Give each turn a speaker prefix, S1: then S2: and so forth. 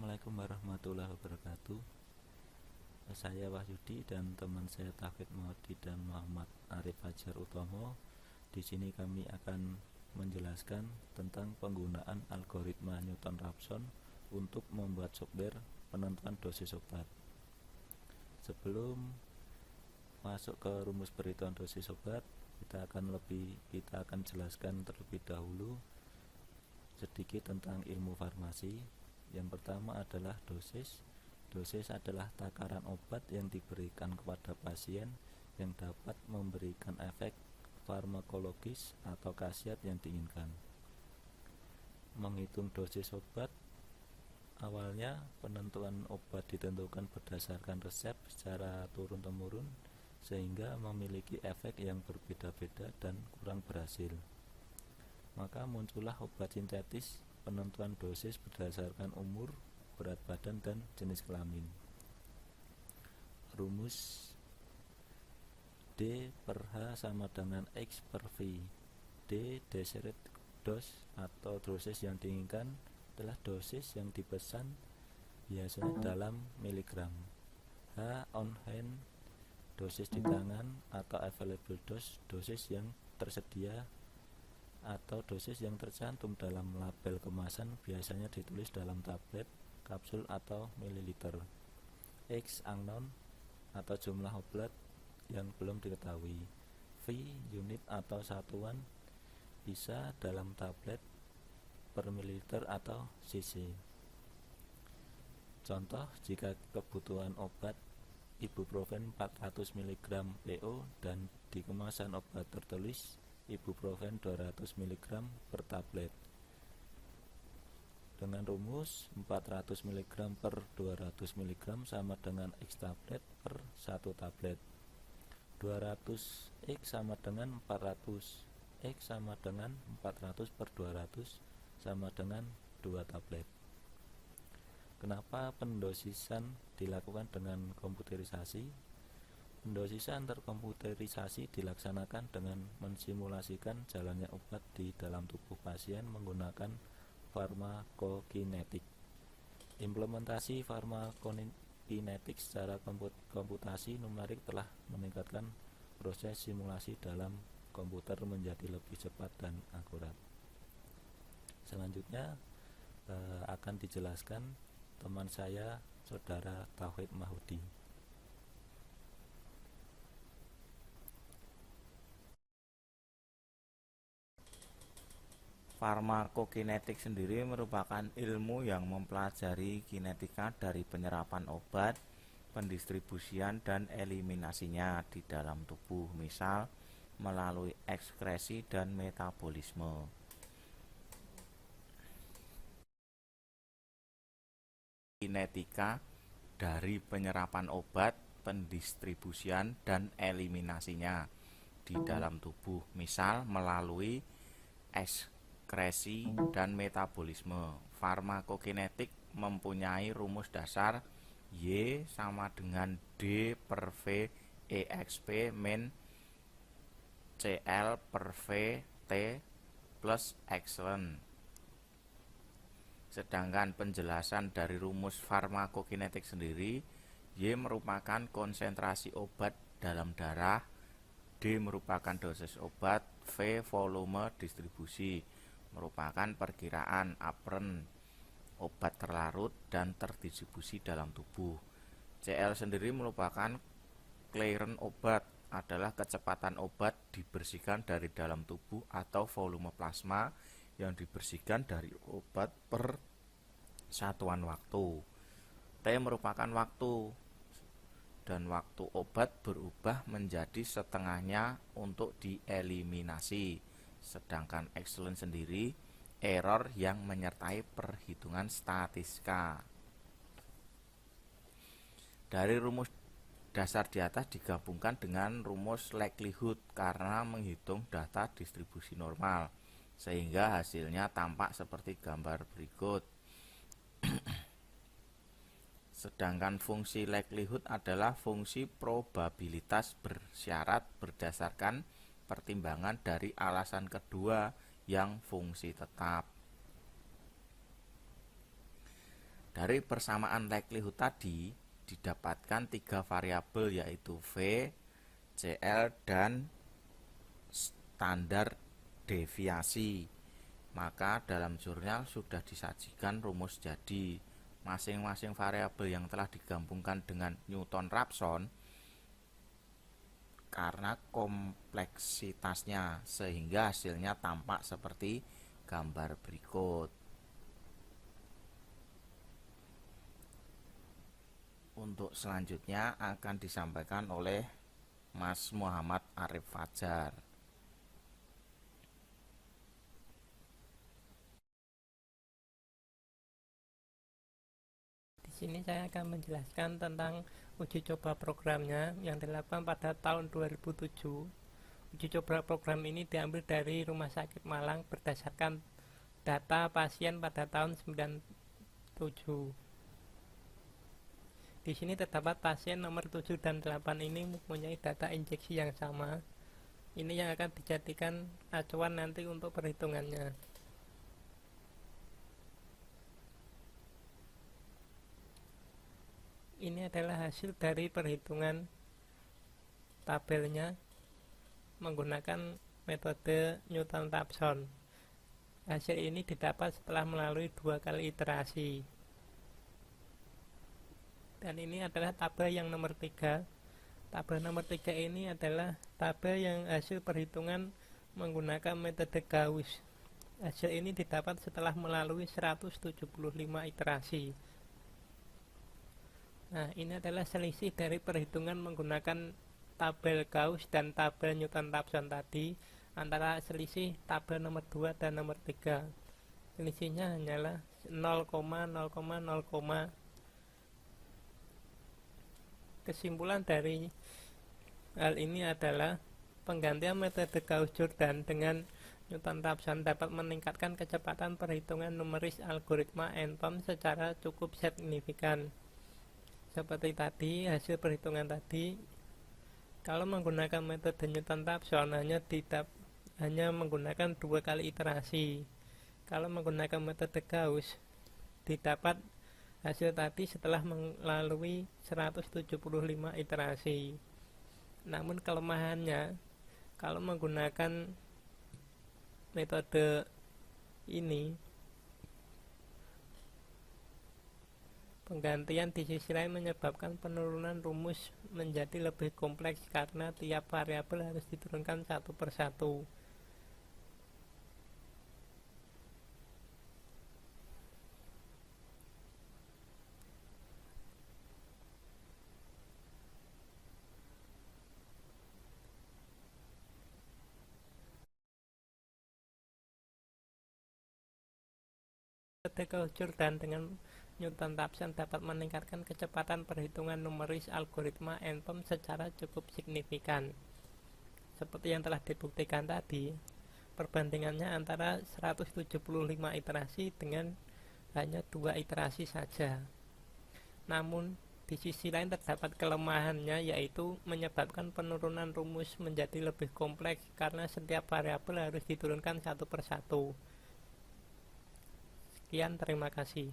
S1: Assalamualaikum warahmatullahi wabarakatuh. Saya Wahyudi dan teman saya Taufik Maudi dan Muhammad Arif Fajar Utomo. Di sini kami akan menjelaskan tentang penggunaan algoritma Newton-Raphson untuk membuat software penentuan dosis obat. Sebelum masuk ke rumus perhitungan dosis obat, kita akan jelaskan terlebih dahulu sedikit tentang ilmu farmasi. Yang pertama adalah dosis. Dosis adalah takaran obat yang diberikan kepada pasien yang dapat memberikan efek farmakologis atau khasiat yang diinginkan. Menghitung dosis obat, awalnya penentuan obat ditentukan berdasarkan resep secara turun-temurun sehingga memiliki efek yang berbeda-beda dan kurang berhasil. Maka muncullah obat sintetis. Penentuan dosis berdasarkan umur, berat badan, dan jenis kelamin. Rumus D per H sama dengan X per V. D desired dose atau dosis yang diinginkan adalah dosis yang dipesan biasanya dalam miligram. H on hand dosis di tangan atau available dose, dosis yang tersedia atau dosis yang tercantum dalam label kemasan biasanya ditulis dalam tablet, kapsul, atau mililiter. X unknown atau jumlah obat yang belum diketahui. V unit atau satuan bisa dalam tablet, per mililiter, atau cc. Contoh, jika kebutuhan obat ibuprofen 400 mg PO dan di kemasan obat tertulis ibuprofen 200 mg per tablet. Dengan rumus 400 mg per 200 mg sama dengan X tablet per 1 tablet. 200 X sama dengan 400. X sama dengan 400 per 200 sama dengan 2 tablet. Kenapa pendosisan dilakukan dengan komputerisasi? Pendosisan terkomputerisasi dilaksanakan dengan mensimulasikan jalannya obat di dalam tubuh pasien menggunakan farmakokinetik. Implementasi farmakokinetik secara komputasi numerik telah meningkatkan proses simulasi dalam komputer menjadi lebih cepat dan akurat. Selanjutnya akan dijelaskan teman saya, Saudara Taufik Mahudi.
S2: Farmakokinetik sendiri merupakan ilmu yang mempelajari kinetika dari penyerapan obat, pendistribusian, dan eliminasinya di dalam tubuh, misal melalui ekskresi dan metabolisme. Kinetika dari penyerapan obat, pendistribusian, dan eliminasinya di dalam tubuh, misal melalui ekskresi dan metabolisme. Farmakokinetik mempunyai rumus dasar Y sama dengan D per V EXP min CL per V T plus Excellent. Sedangkan penjelasan dari rumus farmakokinetik sendiri, Y merupakan konsentrasi obat dalam darah, D merupakan dosis obat, V volume distribusi, merupakan perkiraan aperen obat terlarut dan terdistribusi dalam tubuh. CL sendiri merupakan clearance obat, adalah kecepatan obat dibersihkan dari dalam tubuh atau volume plasma yang dibersihkan dari obat per satuan waktu. T merupakan waktu, dan waktu obat berubah menjadi setengahnya untuk dieliminasi. Sedangkan excellent sendiri error yang menyertai perhitungan statistika. Dari rumus dasar di atas digabungkan dengan rumus likelihood karena menghitung data distribusi normal, sehingga hasilnya tampak seperti gambar berikut. Sedangkan fungsi likelihood adalah fungsi probabilitas bersyarat berdasarkan pertimbangan dari alasan kedua yang fungsi tetap. Dari Dari persamaan likelihood tadi didapatkan 3 variabel, yaitu V, CL, dan standar deviasi. Maka dalam jurnal sudah disajikan rumus jadi. Masing-masing variabel yang telah digabungkan dengan Newton-Raphson karena kompleksitasnya, sehingga hasilnya tampak seperti gambar berikut. Untuk selanjutnya akan disampaikan oleh Mas Muhammad Arif Fajar.
S3: Di sini saya akan menjelaskan tentang uji coba programnya yang dilakukan pada tahun 2007. Uji coba program ini diambil dari Rumah Sakit Malang berdasarkan data pasien pada tahun 97. Di sini terdapat pasien nomor 7 dan 8 ini mempunyai data injeksi yang sama. Ini yang akan dijadikan acuan nanti untuk perhitungannya. Ini adalah hasil dari perhitungan tabelnya menggunakan metode Newton-Raphson. Hasil ini didapat setelah melalui 2 kali iterasi. Dan ini adalah tabel yang nomor 3. Tabel nomor 3 ini adalah tabel yang hasil perhitungan menggunakan metode Gauss. Hasil ini didapat setelah melalui 175 iterasi. Nah, ini adalah selisih dari perhitungan menggunakan tabel Gauss dan tabel Newton-Raphson tadi antara selisih tabel nomor 2 dan nomor 3. Selisihnya hanyalah 0,0,0. Kesimpulan dari hal ini adalah penggantian metode Gauss-Jordan dengan Newton-Raphson dapat meningkatkan kecepatan perhitungan numeris algoritma NPOM secara cukup signifikan. Seperti tadi, hasil perhitungan tadi, kalau menggunakan metode Newton-Raphson hanya menggunakan 2 kali iterasi. Kalau menggunakan metode Gauss, didapat hasil tadi setelah melalui 175 iterasi. Namun kelemahannya, kalau menggunakan metode ini, penggantian di sisi lain menyebabkan penurunan rumus menjadi lebih kompleks karena tiap variabel harus diturunkan satu persatu. Metode Gauss-Jordan dengan Newton-Raphson dapat meningkatkan kecepatan perhitungan numeris algoritma NPOM secara cukup signifikan. Seperti yang telah dibuktikan tadi, perbandingannya antara 175 iterasi dengan hanya 2 iterasi saja. Namun, di sisi lain terdapat kelemahannya, yaitu menyebabkan penurunan rumus menjadi lebih kompleks karena setiap variabel harus diturunkan satu persatu. Sekian, terima kasih.